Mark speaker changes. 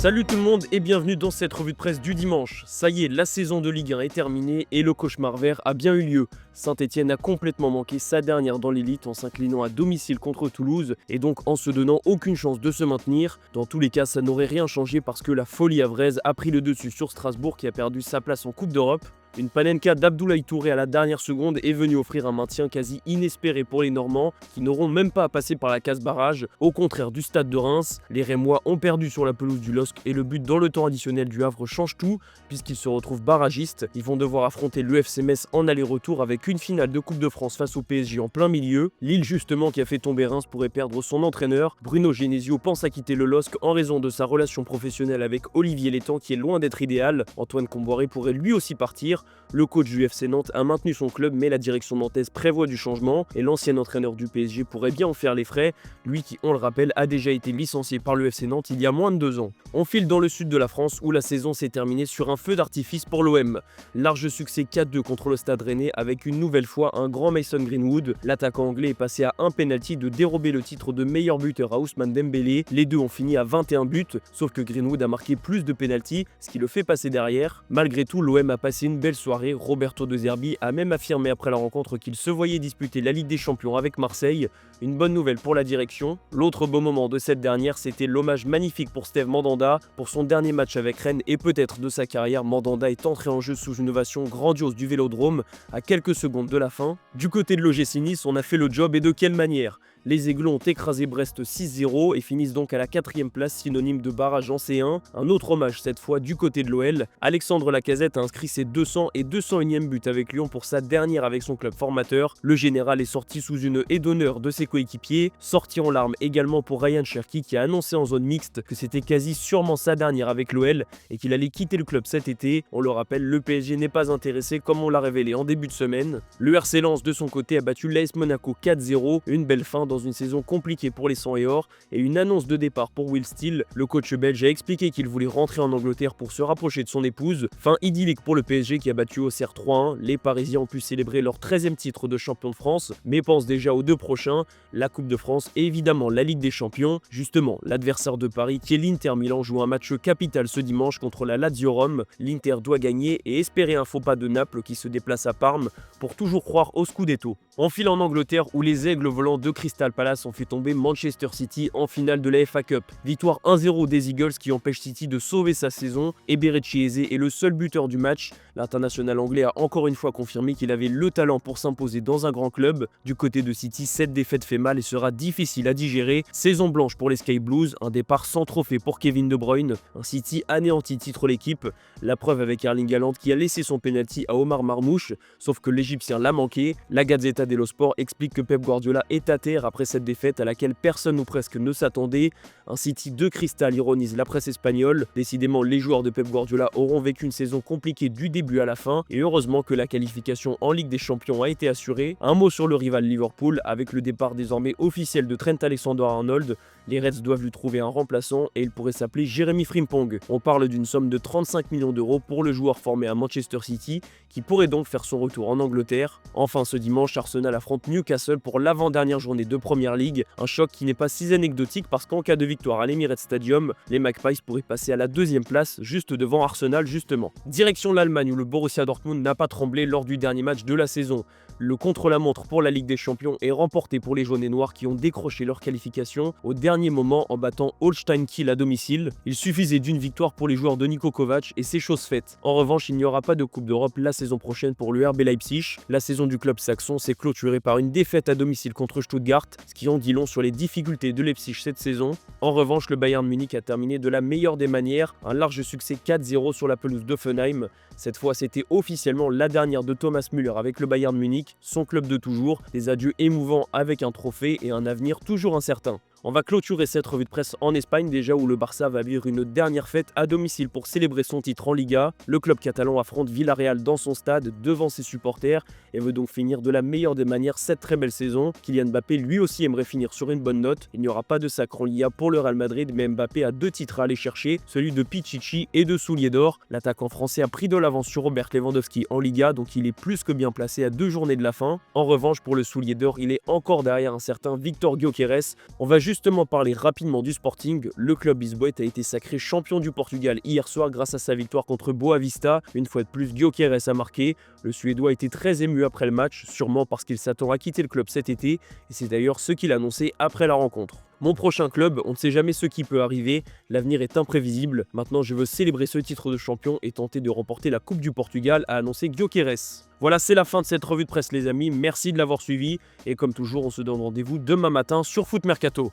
Speaker 1: Salut tout le monde et bienvenue dans cette revue de presse du dimanche. Ça y est, la saison de Ligue 1 est terminée et le cauchemar vert a bien eu lieu. Saint-Etienne a complètement manqué sa dernière dans l'élite en s'inclinant à domicile contre Toulouse et donc en se donnant aucune chance de se maintenir. Dans tous les cas, ça n'aurait rien changé parce que la folie havraise a pris le dessus sur Strasbourg qui a perdu sa place en Coupe d'Europe. Une panenka d'Abdoulaye Touré à la dernière seconde est venue offrir un maintien quasi inespéré pour les Normands qui n'auront même pas à passer par la case barrage. Au contraire du stade de Reims, les Rémois ont perdu sur la pelouse du LOSC et le but dans le temps additionnel du Havre change tout puisqu'ils se retrouvent barragistes. Ils vont devoir affronter le FC Metz en aller-retour avec une finale de Coupe de France face au PSG en plein milieu. Lille justement qui a fait tomber Reims pourrait perdre son entraîneur. Bruno Genesio pense à quitter le LOSC en raison de sa relation professionnelle avec Olivier Létang qui est loin d'être idéal. Antoine Comboiré pourrait lui aussi partir. Le coach du FC Nantes a maintenu son club mais la direction nantaise prévoit du changement et l'ancien entraîneur du PSG pourrait bien en faire les frais, lui qui, on le rappelle, a déjà été licencié par le FC Nantes il y a moins de 2 ans. On file dans le sud de la France où la saison s'est terminée sur un feu d'artifice pour l'OM. Large succès 4-2 contre le Stade Rennais avec une nouvelle fois un grand Mason Greenwood. L'attaquant anglais est passé à un penalty de dérober le titre de meilleur buteur à Ousmane Dembélé. Les deux ont fini à 21 buts, sauf que Greenwood a marqué plus de penalty, ce qui le fait passer derrière. Malgré tout, l'OM a passé une belle soirée. Roberto De Zerbi a même affirmé après la rencontre qu'il se voyait disputer la Ligue des Champions avec Marseille. Une bonne nouvelle pour la direction. L'autre beau moment de cette dernière, c'était l'hommage magnifique pour Steve Mandanda. Pour son dernier match avec Rennes et peut-être de sa carrière, Mandanda est entré en jeu sous une ovation grandiose du Vélodrome à quelques secondes de la fin. Du côté de l'OGC Nice, on a fait le job et de quelle manière ? Les Aiglons ont écrasé Brest 6-0 et finissent donc à la 4e place, synonyme de barrage en C1. Un autre hommage cette fois du côté de l'OL. Alexandre Lacazette a inscrit ses 200 et 201e buts avec Lyon pour sa dernière avec son club formateur. Le général est sorti sous une haie d'honneur de ses coéquipiers. Sorti en larmes également pour Ryan Cherki qui a annoncé en zone mixte que c'était quasi sûrement sa dernière avec l'OL et qu'il allait quitter le club cet été. On le rappelle, le PSG n'est pas intéressé comme on l'a révélé en début de semaine. Le RC Lens de son côté a battu l'AS Monaco 4-0. Une belle fin dans une saison compliquée pour les 100 et or et une annonce de départ pour Will Steele. Le coach belge a expliqué qu'il voulait rentrer en Angleterre pour se rapprocher de son épouse. Fin idyllique pour le PSG qui a battu Auxerre 3-1. Les Parisiens ont pu célébrer leur 13e titre de champion de France, mais pensent déjà aux 2 prochains, la Coupe de France et évidemment la Ligue des Champions. Justement, l'adversaire de Paris qui est l'Inter Milan joue un match capital ce dimanche contre la Lazio Rome. L'Inter doit gagner et espérer un faux pas de Naples qui se déplace à Parme pour toujours croire au Scudetto. On file en Angleterre où les aigles volants de Crystal Palace ont fait tomber Manchester City en finale de la FA Cup. Victoire 1-0 des Eagles qui empêche City de sauver sa saison. Eberechi Eze est le seul buteur du match. L'international anglais a encore une fois confirmé qu'il avait le talent pour s'imposer dans un grand club. Du côté de City, cette défaite fait mal et sera difficile à digérer. Saison blanche pour les Sky Blues, un départ sans trophée pour Kevin De Bruyne. Un City anéanti titre l'équipe. La preuve avec Erling Haaland qui a laissé son penalty à Omar Marmouche, sauf que l'Égyptien l'a manqué. La Gazzetta dello Sport explique que Pep Guardiola est à terre après cette défaite à laquelle personne ou presque ne s'attendait. Un City de cristal ironise la presse espagnole. Décidément, les joueurs de Pep Guardiola auront vécu une saison compliquée du début à la fin et heureusement que la qualification en Ligue des Champions a été assurée. Un mot sur le rival Liverpool avec le départ désormais officiel de Trent Alexander-Arnold. Les Reds doivent lui trouver un remplaçant et il pourrait s'appeler Jérémy Frimpong. On parle d'une somme de 35 millions d'euros pour le joueur formé à Manchester City qui pourrait donc faire son retour en Angleterre. Enfin, ce dimanche, Arsenal affronte Newcastle pour l'avant-dernière journée de Premier League. Un choc qui n'est pas si anecdotique parce qu'en cas de victoire à l'Emirates Stadium, les Magpies pourraient passer à la 2e place, juste devant Arsenal justement. Direction l'Allemagne où le Borussia Dortmund n'a pas tremblé lors du dernier match de la saison. Le contre-la-montre pour la Ligue des Champions est remporté pour les jaunes et noirs qui ont décroché leur qualification au dernier moment en battant Holstein Kiel à domicile. Il suffisait d'une victoire pour les joueurs de Niko Kovac et c'est chose faite. En revanche, il n'y aura pas de Coupe d'Europe la saison prochaine pour le RB Leipzig. La saison du club saxon s'est clôturée par une défaite à domicile contre Stuttgart, ce qui en dit long sur les difficultés de Leipzig cette saison. En revanche, le Bayern Munich a terminé de la meilleure des manières, un large succès 4-0 sur la pelouse d'Hoffenheim. Cette fois, c'était officiellement la dernière de Thomas Müller avec le Bayern Munich, son club de toujours, des adieux émouvants avec un trophée et un avenir toujours incertain. On va clôturer cette revue de presse en Espagne déjà où le Barça va vivre une dernière fête à domicile pour célébrer son titre en Liga. Le club catalan affronte Villarreal dans son stade devant ses supporters et veut donc finir de la meilleure des manières cette très belle saison. Kylian Mbappé lui aussi aimerait finir sur une bonne note. Il n'y aura pas de sacre en Liga pour le Real Madrid mais Mbappé a 2 titres à aller chercher, celui de Pichichi et de Soulier d'Or. L'attaquant français a pris de l'avance sur Robert Lewandowski en Liga donc il est plus que bien placé à 2 journées de la fin. En revanche pour le Soulier d'Or il est encore derrière un certain Victor Gyökeres. On va justement parler rapidement du Sporting, le club lisboète a été sacré champion du Portugal hier soir grâce à sa victoire contre Boa Vista. Une fois de plus, Gyökeres a marqué. Le Suédois a été très ému après le match, sûrement parce qu'il s'attend à quitter le club cet été, et c'est d'ailleurs ce qu'il a annoncé après la rencontre. Mon prochain club, on ne sait jamais ce qui peut arriver, l'avenir est imprévisible. Maintenant, je veux célébrer ce titre de champion et tenter de remporter la Coupe du Portugal, a annoncé Gyökeres. Voilà, c'est la fin de cette revue de presse les amis, merci de l'avoir suivi, et comme toujours, on se donne rendez-vous demain matin sur Foot Mercato.